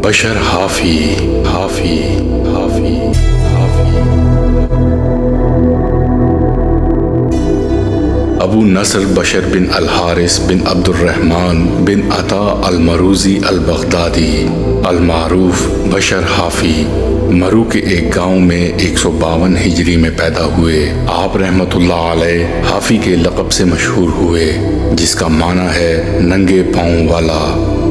بشر حافی حافی حافی حافی ابو نصر بشر بن الحارث بن عبد الرحمن بن عطا المروزی البغدادی المعروف بشر حافی مرو کے ایک گاؤں میں 152 ہجری میں پیدا ہوئے۔ آپ رحمت اللہ علیہ حافی کے لقب سے مشہور ہوئے، جس کا معنی ہے ننگے پاؤں والا۔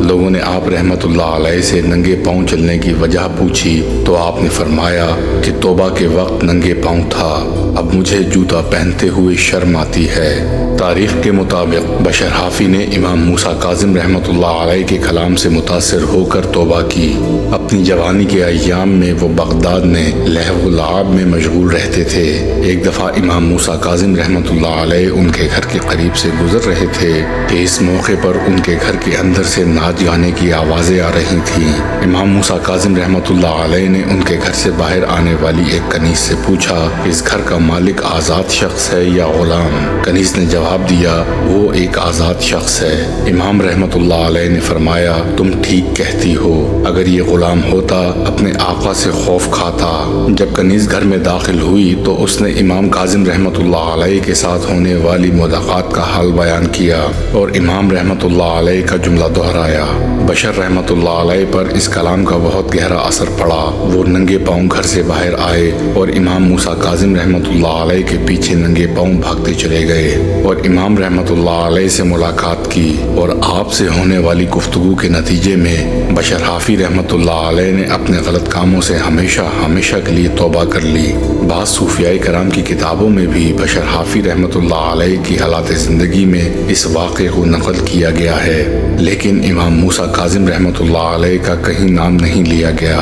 لوگوں نے آپ رحمت اللہ علیہ سے ننگے پاؤں چلنے کی وجہ پوچھی تو آپ نے فرمایا کہ توبہ کے وقت ننگے پاؤں تھا، اب مجھے جوتا پہنتے ہوئے شرم آتی ہے۔ تاریخ کے مطابق بشر حافی نے امام موسیٰ کاظم رحمت اللہ علیہ کے کلام سے متاثر ہو کر توبہ کی۔ اپنی جوانی کے ایام میں وہ بغداد میں لہو و لعب میں مشغول رہتے تھے۔ ایک دفعہ امام موسیٰ کاظم رحمت اللہ علیہ ان کے گھر کے قریب سے گزر رہے تھے کہ اس موقع پر ان کے گھر کے اندر سے ناچ گانے کی آوازیں آ رہی تھیں۔ امام موسیٰ کاظم رحمت اللہ علیہ نے ان کے گھر سے باہر آنے والی ایک کنیز سے پوچھا کہ اس گھر کا مالک آزاد شخص ہے یا غلام؟ کنیز نے جواب دیا وہ ایک آزاد شخص ہے۔ امام رحمت اللہ علیہ نے فرمایا تم ٹھیک کہتی ہو، اگر یہ غلام ہوتا اپنے آقا سے خوف کھاتا۔ جب کنیز گھر میں داخل ہوئی تو اس نے امام کاظم رحمت اللہ علیہ کے ساتھ ہونے والی ملاقات کا حال بیان کیا اور امام رحمت اللہ علیہ کا جملہ دہرایا۔ بشر رحمت اللہ علیہ پر اس کلام کا بہت گہرا اثر پڑا۔ وہ ننگے پاؤں گھر سے باہر آئے اور امام موسیٰ کاظم رحمت اللہ علیہ کے پیچھے ننگے پاؤں بھاگتے چلے گئے اور امام رحمت اللہ علیہ سے ملاقات کی، اور آپ سے ہونے والی گفتگو کے نتیجے میں بشر حافی رحمت اللہ علیہ نے اپنے غلط کاموں سے ہمیشہ ہمیشہ کے لیے توبہ کر لی۔ بعض صوفیاء کرام کی کتابوں میں بھی بشر حافی رحمت اللہ علیہ کی حالات زندگی میں اس واقعے کو نقل کیا گیا ہے، لیکن امام موسیٰ کاظم رحمت اللہ علیہ کا کہیں نام نہیں لیا گیا۔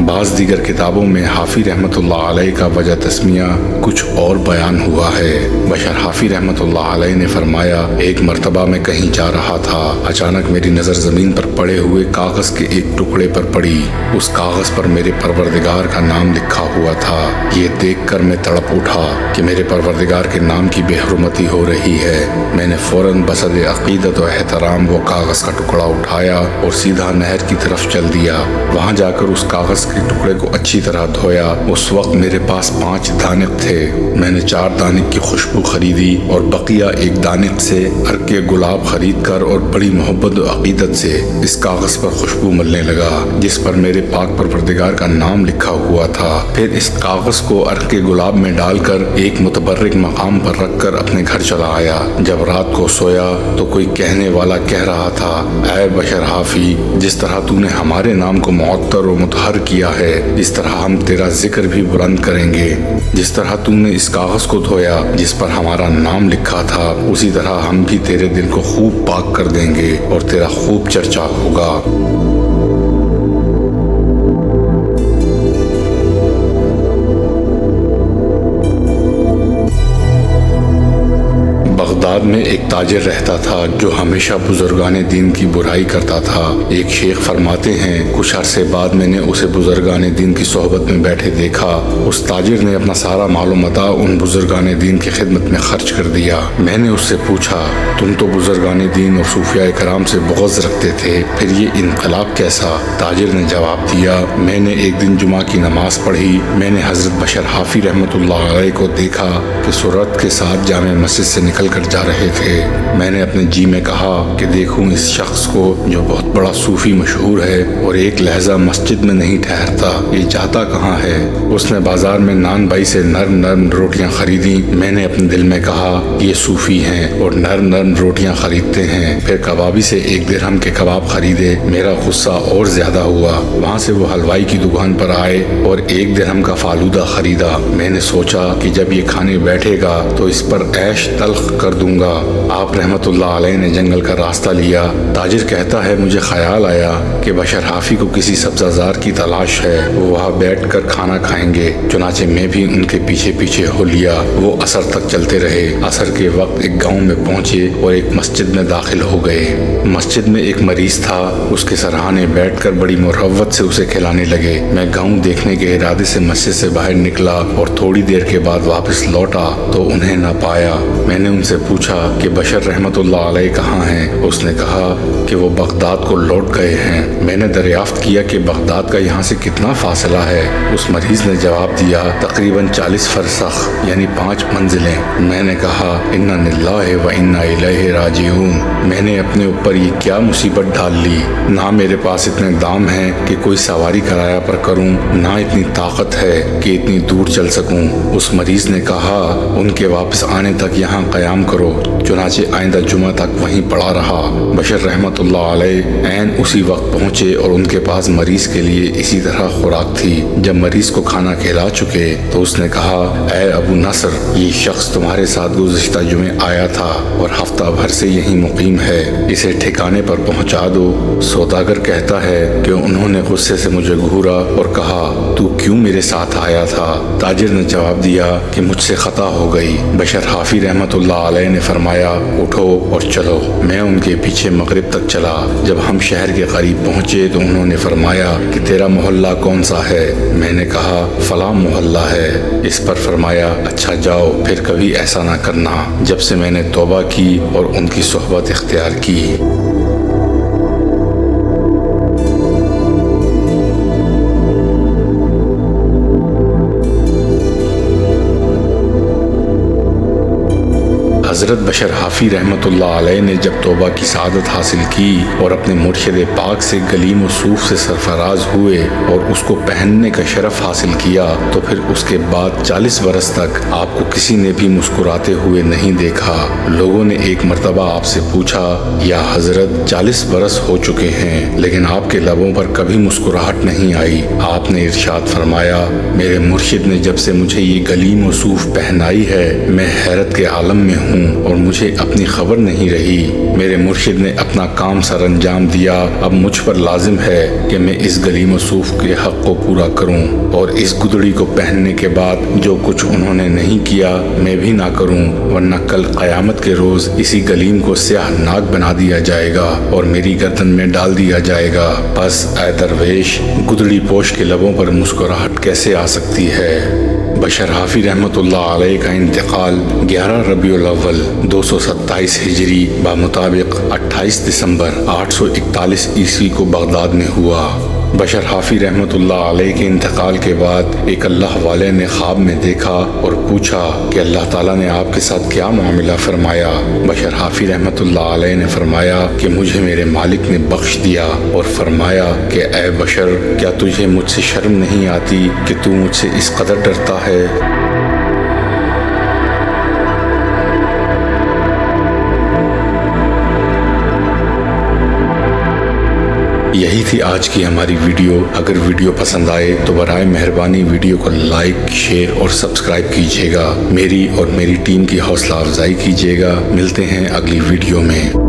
بعض دیگر کتابوں میں حافی رحمت اللہ علیہ کا وجہ تسمیہ کچھ اور بیان ہوا ہے۔ بشر حافی رحمت اللہ علیہ نے فرمایا ایک مرتبہ میں کہیں جا رہا تھا، اچانک میری نظر زمین پر پڑے ہوئے کاغذ کے ایک ٹکڑے پر پڑی۔ اس کاغذ پر میرے پروردگار کا نام لکھا ہوا تھا۔ یہ دیکھ کر میں تڑپ اٹھا کہ میرے پروردگار کے نام کی بے حرمتی ہو رہی ہے۔ میں نے فوراً بصد عقیدت و احترام وہ کاغذ کا ٹکڑا اٹھایا اور سیدھا نہر کی طرف چل دیا۔ وہاں جا کر اس کاغذ کے ٹکڑے کو اچھی طرح دھویا۔ اس وقت میرے پاس 5 دانق تھے۔ میں نے 4 دانق کی خوشبو خریدی اور بقیہ 1 دانق سے عرق گلاب خرید کر اور بڑی محبت و عقیدت سے اس کاغذ پر خوشبو ملنے لگا جس پر میرے پاک پروردگار کا نام لکھا ہوا تھا۔ پھر اس کاغذ کو عرق گلاب میں ڈال کر ایک متبرک مقام پر رکھ کر اپنے گھر چلا آیا۔ جب رات کو سویا تو کوئی کہنے والا کہہ رہا تھا اے بشر حافی، جس طرح تو نے ہمارے نام کو معطر و مطہر کیا ہے اس طرح ہم تیرا ذکر بھی بلند کریں گے۔ جس طرح تو نے اس کاغذ کو دھویا جس پر ہمارا نام لکھا تھا اسی طرح ہم بھی تیرے دل کو خوب پاک کر دیں گے اور تیرا خوب چرچا ہوگا۔ بغداد میں ایک تاجر رہتا تھا جو ہمیشہ بزرگان دین کی برائی کرتا تھا۔ ایک شیخ فرماتے ہیں کچھ عرصے بعد میں نے اسے بزرگان دین کی صحبت میں بیٹھے دیکھا۔ اس تاجر نے اپنا سارا مال و متاع ان بزرگان دین کی خدمت میں خرچ کر دیا۔ میں نے اس سے پوچھا تم تو بزرگان دین اور صوفیاء کرام سے بغض رکھتے تھے، پھر یہ انقلاب کیسا؟ تاجر نے جواب دیا میں نے ایک دن جمعہ کی نماز پڑھی، میں نے حضرت بشر حافی رحمت اللہ علیہ کو دیکھا کہ سرعت کے ساتھ جامع مسجد سے نکل کر جا رہے تھے۔ میں نے اپنے جی میں کہا کہ دیکھوں اس شخص کو جو بہت بڑا صوفی مشہور ہے اور ایک لہجہ مسجد میں نہیں ٹھہرتا، یہ جاتا کہاں ہے؟ اس نے بازار میں نان بائی سے نرم نرم روٹیاں خریدی۔ میں نے اپنے دل میں کہا یہ صوفی ہیں اور نرم نرم روٹیاں خریدتے ہیں۔ پھر کبابی سے 1 درہم کے کباب خریدے۔ میرا غصہ اور زیادہ ہوا۔ وہاں سے وہ حلوائی کی دکان پر آئے اور 1 درہم کا فالودہ خریدا۔ میں نے سوچا کہ جب یہ کھانے بیٹھے گا تو اس پر عیش تلخ کر دوں گا۔ آپ رحمت اللہ علیہ نے جنگل کا راستہ لیا۔ تاجر کہتا ہے مجھے خیال آیا کہ بشر حافی کو کسی سبزہ زار کی تلاش ہے، وہ وہاں بیٹھ کر کھانا کھائیں گے، چنانچہ میں بھی ان کے پیچھے پیچھے ہو لیا۔ وہ عصر تک چلتے رہے۔ عصر کے وقت ایک گاؤں میں پہنچے اور ایک مسجد میں داخل ہو گئے۔ مسجد میں ایک مریض تھا، اس کے سرہانے بیٹھ کر بڑی مروت سے اسے کھلانے لگے۔ میں گاؤں دیکھنے کے ارادے سے مسجد سے باہر نکلا اور تھوڑی دیر کے بعد واپس لوٹا تو انہیں نہ پایا۔ میں نے ان سے پوچھا کہ بشر رحمت اللہ علیہ کہاں ہیں؟ اس نے کہا کہ وہ بغداد کو لوٹ گئے ہیں۔ میں نے دریافت کیا کہ بغداد کا یہاں سے کتنا فاصلہ ہے؟ اس مریض نے جواب دیا تقریباً 40 فرسخ یعنی 5 منزلیں۔ میں نے کہا انا للہ و انا الیہ راجعون، میں نے اپنے اوپر یہ کیا مصیبت ڈال لی؟ نہ میرے پاس اتنے دام ہیں کہ کوئی سواری کرایہ پر کروں، نہ اتنی طاقت ہے کہ اتنی دور چل سکوں۔ اس مریض نے کہا ان کے واپس آنے تک یہاں قیام کرو۔ چنانچہ آئندہ جمعہ تک وہیں پڑا رہا۔ بشر رحمت اللہ علیہ عین اسی وقت پہنچے اور ان کے پاس مریض کے لیے اسی طرح خوراک تھی۔ جب مریض کو کھانا کھلا چکے تو اس نے کہا اے ابو نصر، یہ شخص تمہارے ساتھ گزشتہ جمعے آیا تھا اور ہفتہ بھر سے یہیں مقیم ہے، اسے ٹھکانے پر پہنچا دو۔ سوداگر کہتا ہے کہ انہوں نے غصے سے مجھے گھورا اور کہا تو کیوں میرے ساتھ آیا تھا؟ تاجر نے جواب دیا کہ مجھ سے خطا ہو گئی۔ بشر حافی رحمت اللہ علیہ نے فرمایا اٹھو اور چلو۔ میں ان کے پیچھے مغرب تک چلا۔ جب ہم شہر کے قریب پہنچے تو انہوں نے فرمایا کہ تیرا محلہ کون سا ہے؟ میں نے کہا فلاں محلہ ہے۔ اس پر فرمایا اچھا جاؤ، پھر کبھی ایسا نہ کرنا۔ جب سے میں نے توبہ کی اور ان کی صحبت اختیار کی۔ حضرت بشر حافی رحمت اللہ علیہ نے جب توبہ کی سعادت حاصل کی اور اپنے مرشد پاک سے گلیم و صوف سے سرفراز ہوئے اور اس کو پہننے کا شرف حاصل کیا تو پھر اس کے بعد 40 برس تک آپ کو کسی نے بھی مسکراتے ہوئے نہیں دیکھا۔ لوگوں نے ایک مرتبہ آپ سے پوچھا یا حضرت 40 برس ہو چکے ہیں لیکن آپ کے لبوں پر کبھی مسکراہٹ نہیں آئی۔ آپ نے ارشاد فرمایا میرے مرشد نے جب سے مجھے یہ گلیم و صوف پہنائی ہے میں حیرت کے عالم میں ہوں اور مجھے اپنی خبر نہیں رہی۔ میرے مرشد نے اپنا کام سر انجام دیا، اب مجھ پر لازم ہے کہ میں اس گلیم و صوف کے حق کو پورا کروں اور اس گدڑی کو پہننے کے بعد جو کچھ انہوں نے نہیں کیا میں بھی نہ کروں، ورنہ کل قیامت کے روز اسی گلیم کو سیاہ ناک بنا دیا جائے گا اور میری گردن میں ڈال دیا جائے گا۔ بس اے درویش، گدڑی پوش کے لبوں پر مسکراہٹ کیسے آ سکتی ہے؟ بشر حافی رحمت اللہ علیہ کا انتقال 11 ربیع الاول 227 ہجری بمطابق 28 دسمبر 841 عیسوی کو بغداد میں ہوا۔ بشر حافی رحمت اللہ علیہ کے انتقال کے بعد ایک اللہ والے نے خواب میں دیکھا اور پوچھا کہ اللہ تعالیٰ نے آپ کے ساتھ کیا معاملہ فرمایا؟ بشر حافی رحمت اللہ علیہ نے فرمایا کہ مجھے میرے مالک نے بخش دیا اور فرمایا کہ اے بشر، کیا تجھے مجھ سے شرم نہیں آتی کہ تو مجھ سے اس قدر ڈرتا ہے؟ یہی تھی آج کی ہماری ویڈیو۔ اگر ویڈیو پسند آئے تو برائے مہربانی ویڈیو کو لائک، شیئر اور سبسکرائب کیجیے گا۔ میری اور میری ٹیم کی حوصلہ افزائی کیجیے گا۔ ملتے ہیں اگلی ویڈیو میں۔